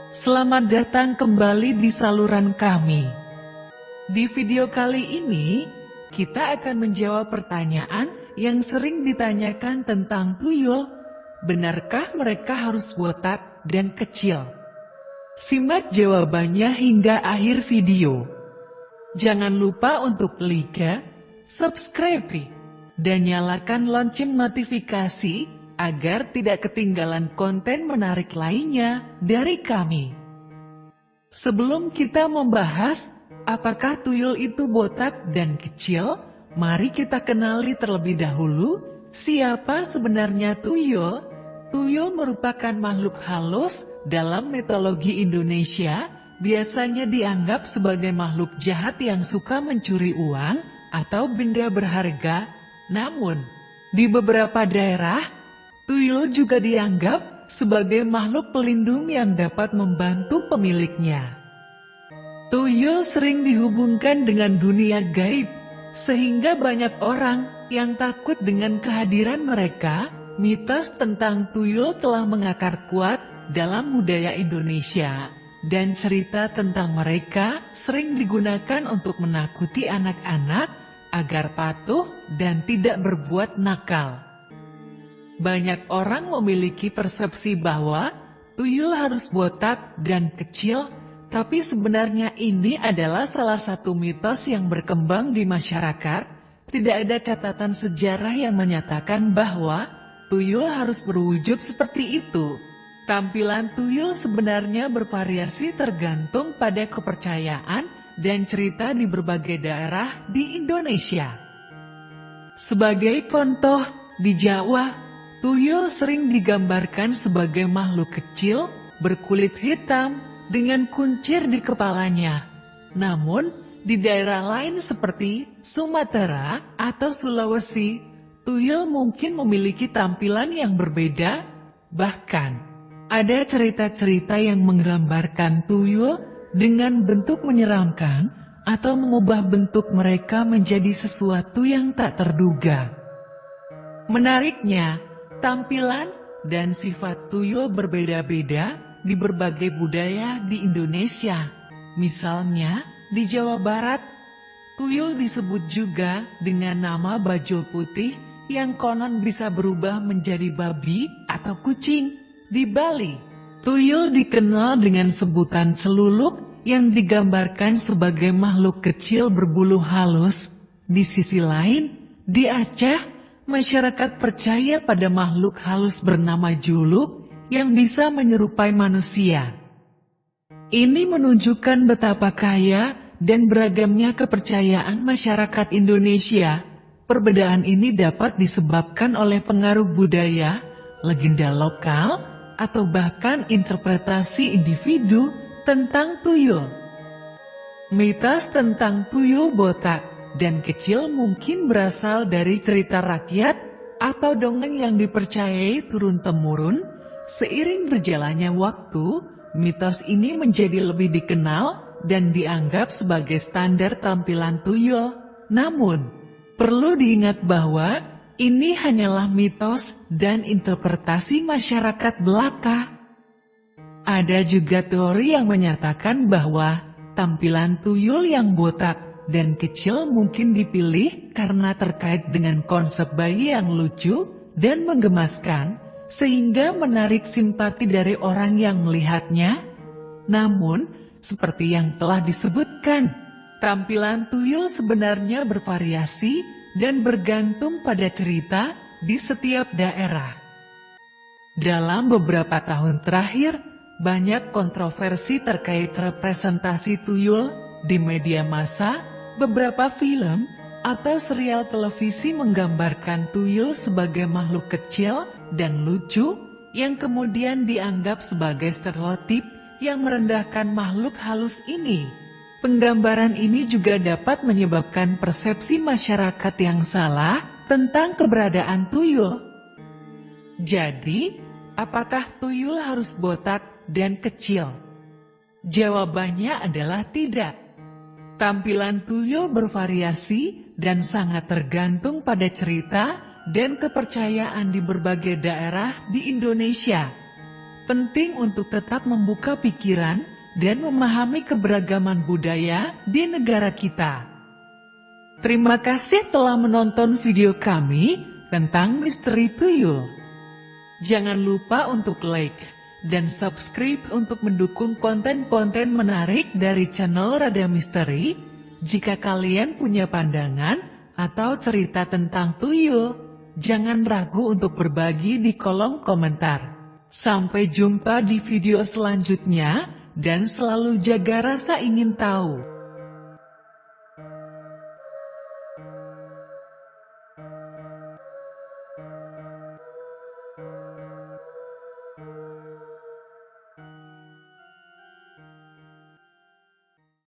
Selamat datang kembali di saluran kami. Di video kali ini, kita akan menjawab pertanyaan yang sering ditanyakan tentang tuyul. Benarkah mereka harus botak dan kecil? Simak jawabannya hingga akhir video. Jangan lupa untuk like, subscribe, dan nyalakan lonceng notifikasi agar tidak ketinggalan konten menarik lainnya dari kami. Sebelum kita membahas apakah tuyul itu botak dan kecil, mari kita kenali terlebih dahulu siapa sebenarnya tuyul. Tuyul merupakan makhluk halus dalam mitologi Indonesia, biasanya dianggap sebagai makhluk jahat yang suka mencuri uang atau benda berharga. Namun, di beberapa daerah, tuyul juga dianggap sebagai makhluk pelindung yang dapat membantu pemiliknya. Tuyul sering dihubungkan dengan dunia gaib, sehingga banyak orang yang takut dengan kehadiran mereka. Mitos tentang tuyul telah mengakar kuat dalam budaya Indonesia, dan cerita tentang mereka sering digunakan untuk menakuti anak-anak agar patuh dan tidak berbuat nakal. Banyak orang memiliki persepsi bahwa tuyul harus botak dan kecil, tapi sebenarnya ini adalah salah satu mitos yang berkembang di masyarakat. Tidak ada catatan sejarah yang menyatakan bahwa tuyul harus berwujud seperti itu. Tampilan tuyul sebenarnya bervariasi tergantung pada kepercayaan dan cerita di berbagai daerah di Indonesia. Sebagai contoh, di Jawa, tuyul sering digambarkan sebagai makhluk kecil, berkulit hitam, dengan kuncir di kepalanya. Namun, di daerah lain seperti Sumatera atau Sulawesi, tuyul mungkin memiliki tampilan yang berbeda. Bahkan, ada cerita-cerita yang menggambarkan tuyul dengan bentuk menyeramkan atau mengubah bentuk mereka menjadi sesuatu yang tak terduga. Menariknya, tampilan dan sifat tuyul berbeda-beda di berbagai budaya di Indonesia. Misalnya, di Jawa Barat, tuyul disebut juga dengan nama bajul putih yang konon bisa berubah menjadi babi atau kucing. Di Bali, tuyul dikenal dengan sebutan celuluk yang digambarkan sebagai makhluk kecil berbulu halus. Di sisi lain, di Aceh, masyarakat percaya pada makhluk halus bernama juluk yang bisa menyerupai manusia. Ini menunjukkan betapa kaya dan beragamnya kepercayaan masyarakat Indonesia. Perbedaan ini dapat disebabkan oleh pengaruh budaya, legenda lokal, atau bahkan interpretasi individu tentang tuyul. Mitos tentang tuyul botak dan kecil mungkin berasal dari cerita rakyat atau dongeng yang dipercayai turun-temurun. Seiring berjalannya waktu, mitos ini menjadi lebih dikenal dan dianggap sebagai standar tampilan tuyul. Namun, perlu diingat bahwa ini hanyalah mitos dan interpretasi masyarakat belaka. Ada juga teori yang menyatakan bahwa tampilan tuyul yang botak dan kecil mungkin dipilih karena terkait dengan konsep bayi yang lucu dan menggemaskan, sehingga menarik simpati dari orang yang melihatnya. Namun, seperti yang telah disebutkan, tampilan tuyul sebenarnya bervariasi dan bergantung pada cerita di setiap daerah. Dalam beberapa tahun terakhir, banyak kontroversi terkait representasi tuyul di media massa. Beberapa film atau serial televisi menggambarkan tuyul sebagai makhluk kecil dan lucu yang kemudian dianggap sebagai stereotip yang merendahkan makhluk halus ini. Penggambaran ini juga dapat menyebabkan persepsi masyarakat yang salah tentang keberadaan tuyul. Jadi, apakah tuyul harus botak dan kecil? Jawabannya adalah tidak. Tampilan tuyul bervariasi dan sangat tergantung pada cerita dan kepercayaan di berbagai daerah di Indonesia. penting untuk tetap membuka pikiran dan memahami keberagaman budaya di negara kita. Terima kasih telah menonton video kami tentang misteri tuyul. Jangan lupa untuk like dan subscribe untuk mendukung konten-konten menarik dari channel Rada Misteri. Jika kalian punya pandangan atau cerita tentang tuyul, jangan ragu untuk berbagi di kolom komentar. Sampai jumpa di video selanjutnya, dan selalu jaga rasa ingin tahu.